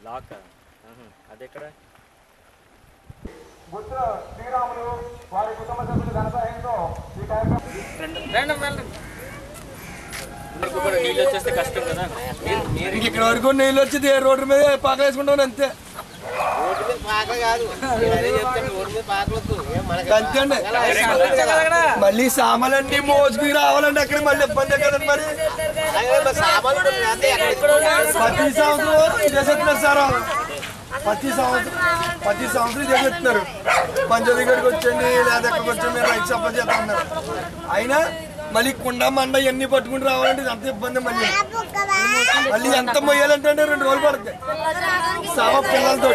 Lock అది ఎక్కడ శ్రీరాములు వారి కుటుంబ సభ్యులు ఘన సహాయంతో ఈ కార్యక్రమం నీళ్ళు వచ్చేస్తే కష్టం కదా. ఇక్కడ వరకు నీళ్ళు వచ్చి రోడ్డు మీద పాక వేసుకుంటాం అంతే. అంతేండి మళ్ళీ సామాన్లన్నీ మోసుకుని రావాలండి అక్కడ మళ్ళీ ఇబ్బంది కదండి. మరి ప్రతి సంవత్సరం ఇదే చెప్తున్నారు సార్. ప్రతి సంవత్సరం ఇదే చెప్తున్నారు. పంచాయతీ గడికి వచ్చండి లేదా ఎక్కడికి వచ్చి మీరు రైతు సభ చేద్దాం అన్నారు. అయినా మళ్ళీ కుండ మండ ఇవన్నీ పట్టుకుని రావాలంటే అంత ఇబ్బంది. మళ్ళీ ఎంత మొయ్యాలంటే 2 రోజులు పడుతుంది సావ పిల్లలతో.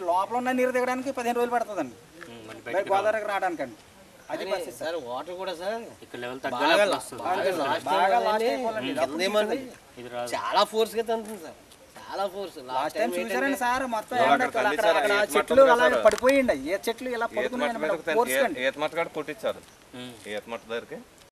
లోపల ఉన్న నీరు దిగడానికి 15 రోజులు పడుతుందండి గోదావరికి రావడానికండి. అది సార్ వాటర్ కూడా సార్ ఇక్కడ లెవెల్ చాలా ఫోర్స్ గా తంతుంది సార్. చాలా ఫోర్స్. లాస్ట్ టైం చూసారండి సార్ మొత్తం చెట్లు అలా పడిపోయిండి. ఏ చెట్లు ఇలా పడుకున్నాయి కొట్టించారు ఈత మట్ట దగ్గరికి